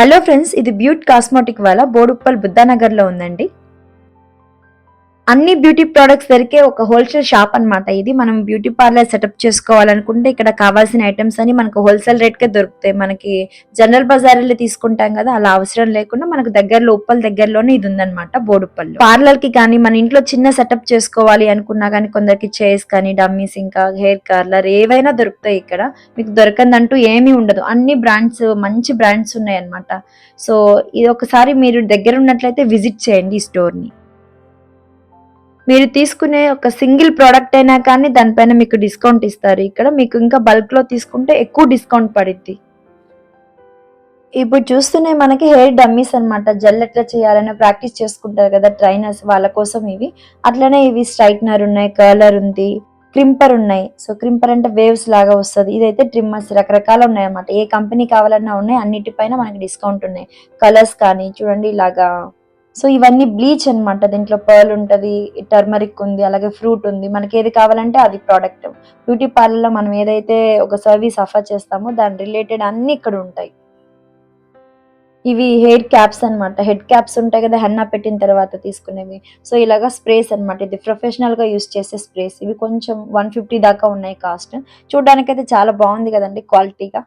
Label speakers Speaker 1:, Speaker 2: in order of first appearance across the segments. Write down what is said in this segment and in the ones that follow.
Speaker 1: Hello friends, ఇది బ్యూట్ cosmetic వాళ్ళ బోడుప్పల్ బుద్ధానగర్ లో ఉందండి. అన్ని బ్యూటీ ప్రొడక్ట్స్ దొరికే ఒక హోల్సేల్ షాప్ అన్నమాట. ఇది మనం బ్యూటీ పార్లర్ సెటప్ చేసుకోవాలనుకుంటే ఇక్కడ కావాల్సిన ఐటమ్స్ అని మనకు హోల్సేల్ రేట్ కే దొరుకుతాయి. మనకి జనరల్ బజార్ లో తీసుకుంటాం కదా, అలా అవసరం లేకుండా మనకు దగ్గరలో ఉప్పల్ దగ్గరలోనే ఇది ఉందన్నమాట. బోడుప్పల్ పార్లర్ కి కానీ మన ఇంట్లో చిన్న సెటప్ చేసుకోవాలి అనుకున్నా కానీ కొందరికి చైర్స్ కానీ డమ్మీస్ ఇంకా హెయిర్ కర్లర్ ఏవైనా దొరుకుతాయి ఇక్కడ. మీకు దొరకందంటూ ఏమీ ఉండదు. అన్ని బ్రాండ్స్ మంచి బ్రాండ్స్ ఉన్నాయి అన్నమాట. సో ఇది ఒకసారి మీరు దగ్గర ఉన్నట్లయితే విజిట్ చేయండి ఈ స్టోర్ ని. మీరు తీసుకునే ఒక సింగిల్ ప్రోడక్ట్ అయినా కానీ దానిపైన మీకు డిస్కౌంట్ ఇస్తారు. ఇక్కడ మీకు ఇంకా బల్క్ లో తీసుకుంటే ఎక్కువ డిస్కౌంట్ పడిద్ది. ఇప్పుడు చూస్తూనే మనకి హెయిర్ డమ్మీస్ అన్నమాట. జెల్ ఎట్లా చేయాలని ప్రాక్టీస్ చేసుకుంటారు కదా ట్రైనర్స్, వాళ్ళ కోసం ఇవి. అట్లనే ఇవి స్ట్రైట్నర్ ఉన్నాయి, కర్లర్ ఉంది, క్రింపర్ ఉన్నాయి. సో క్రింపర్ అంటే వేవ్స్ లాగా వస్తుంది. ఇదైతే ట్రిమ్మర్స్ రకరకాలు ఉన్నాయి అన్నమాట. ఏ కంపెనీ కావాలన్నా ఉన్నాయి. అన్నిటిపైన మనకి డిస్కౌంట్ ఉన్నాయి. కలర్స్ కానీ చూడండి ఇలాగా. సో ఇవన్నీ బ్లీచ్ అన్నమాట. దీంట్లో పర్ల్ ఉంటది, టర్మరిక్ ఉంది, అలాగే ఫ్రూట్ ఉంది. మనకి ఏది కావాలంటే అది ప్రోడక్ట్. బ్యూటీ పార్లర్ లో మనం ఏదైతే ఒక సర్వీస్ ఆఫర్ చేస్తామో దాని రిలేటెడ్ అన్ని ఇక్కడ ఉంటాయి. ఇవి హెయిర్ క్యాప్స్ అన్నమాట. హెడ్ క్యాప్స్ ఉంటాయి కదా హెన్నా పెట్టిన తర్వాత తీసుకునేవి. సో ఇలాగా స్ప్రేస్ అన్నమాట. ఇది ప్రొఫెషనల్ గా యూస్ చేసే స్ప్రేస్. ఇవి కొంచెం 150 దాకా ఉన్నాయి కాస్ట్. చూడడానికైతే చాలా బాగుంది కదండి క్వాలిటీగా.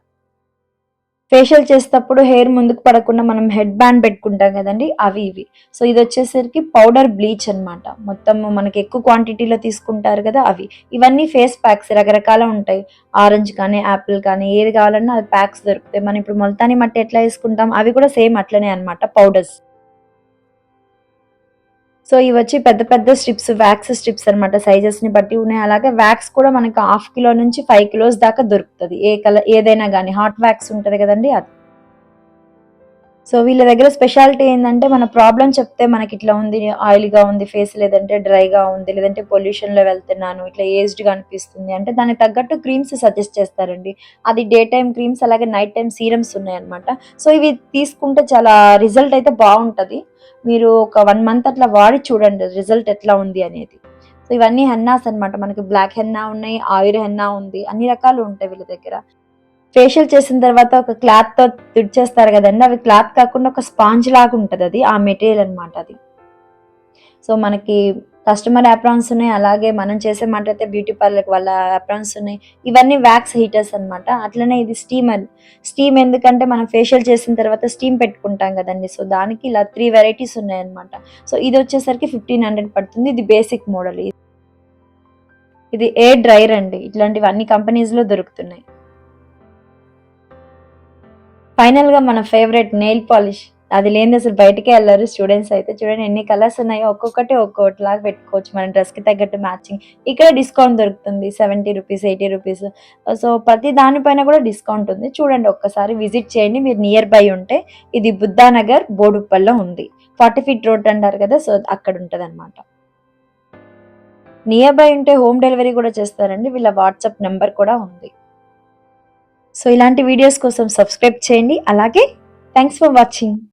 Speaker 1: ఫేషియల్ చేసేటప్పుడు హెయిర్ ముందుకు పడకుండా మనం హెడ్ బ్యాండ్ పెట్టుకుంటాం కదండి, అవి ఇవి. సో ఇది వచ్చేసరికి పౌడర్ బ్లీచ్ అన్నమాట. మొత్తం మనకి ఎక్కువ క్వాంటిటీలో తీసుకుంటారు కదా అవి. ఇవన్నీ ఫేస్ ప్యాక్స్ రకరకాల ఉంటాయి. ఆరెంజ్ కానీ యాపిల్ కానీ ఏది కావాలన్నా అది ప్యాక్స్ దొరుకుతాయి. మనం ఇప్పుడు ముల్తానీ మట్టి ఎట్లా వేసుకుంటాం అవి కూడా సేమ్ అట్లనే అన్నమాట, పౌడర్స్. సో ఇవి వచ్చి పెద్ద పెద్ద స్ట్రిప్స్, వ్యాక్స్ స్ట్రిప్స్ అన్నమాట. సైజెస్ ని బట్టి ఉన్నాయి. అలాగే వ్యాక్స్ కూడా మనకి 1/2 కిలో నుంచి 5 కిలోస్ దాకా దొరుకుతుంది. ఏ కలర్ ఏదైనా కానీ హాట్ వ్యాక్స్ ఉంటది కదండి అది. సో వీళ్ళ దగ్గర స్పెషాలిటీ ఏంటంటే మన ప్రాబ్లం చెప్తే మనకి ఇట్లా ఉంది, ఆయిలీగా ఉంది ఫేస్, లేదంటే డ్రైగా ఉంది, లేదంటే పొల్యూషన్ లో వెళ్తున్నాను, ఇట్లా ఏజ్డ్ గా అనిపిస్తుంది అంటే దానికి తగ్గట్టు క్రీమ్స్ సజెస్ట్ చేస్తారండి. అది డే టైమ్ క్రీమ్స్, అలాగే నైట్ టైమ్ సీరమ్స్ ఉన్నాయన్నమాట. సో ఇవి తీసుకుంటే చాలా రిజల్ట్ అయితే బాగుంటది. మీరు ఒక 1 మంత్ అట్లా వాడి చూడండి రిజల్ట్ ఎట్లా ఉంది అనేది. సో ఇవన్నీ హెన్నాస్ అన్నమాట. మనకి బ్లాక్ హెన్నా ఉన్నాయి, ఆయిల్ హెన్నా ఉంది, అన్ని రకాలు ఉంటాయి వీళ్ళ దగ్గర. ఫేషియల్ చేసిన తర్వాత ఒక క్లాత్ తో తుడిచేస్తారు కదండి, అవి క్లాత్ కాకుండా ఒక స్పాంజ్ లాగా ఉంటది. అది ఆ మెటీరియల్ అన్నమాట అది. సో మనకి కస్టమర్ అప్రాన్స్ ఉన్నాయి, అలాగే మనం చేసే మాట అయితే బ్యూటీ పార్లర్ వాళ్ళ అప్రాన్స్ ఉన్నాయి. ఇవన్నీ వ్యాక్స్ హీటర్స్ అన్నమాట. అట్లనే ఇది స్టీమర్. స్టీమ్ ఎందుకంటే మనం ఫేషియల్ చేసిన తర్వాత స్టీమ్ పెట్టుకుంటాం కదండి. సో దానికి ఇలా 3 వెరైటీస్ ఉన్నాయి అన్నమాట. సో ఇది వచ్చేసరికి 1500 పడుతుంది. ఇది బేసిక్ మోడల్. ఇది ఎయిర్ డ్రైయర్ అండి. ఇట్లాంటివి అన్ని కంపెనీస్ లో దొరుకుతున్నాయి. ఫైనల్ గా మన ఫేవరెట్ నెయిల్ పాలిష్. అది లేనిది అసలు బయటకే వెళ్ళరు స్టూడెంట్స్ అయితే. చూడండి ఎన్ని కలర్స్ ఉన్నాయో, ఒక్కొక్కటి ఒక్కొక్కటి లాగా పెట్టుకోవచ్చు మన డ్రెస్ కి తగ్గట్టు మ్యాచింగ్. ఇక్కడ డిస్కౌంట్ దొరుకుతుంది 70 రూపీస్, 80 రూపీస్. సో ప్రతి దానిపైన కూడా డిస్కౌంట్ ఉంది. చూడండి ఒక్కసారి విజిట్ చేయండి మీరు నియర్ బై ఉంటే. ఇది బుద్ధానగర్ బోడుప్పల్లో ఉంది. 40 ఫీట్ రోడ్ అంటారు కదా, సో అక్కడ ఉంటది అనమాట. నియర్ బై ఉంటే హోమ్ డెలివరీ కూడా చేస్తారండి. వీళ్ళ వాట్సాప్ నెంబర్ కూడా ఉంది. సో ఇలాంటి వీడియోస్ కోసం సబ్స్క్రైబ్ చేయండి. అలాగే థ్యాంక్స్ ఫర్ వాచింగ్.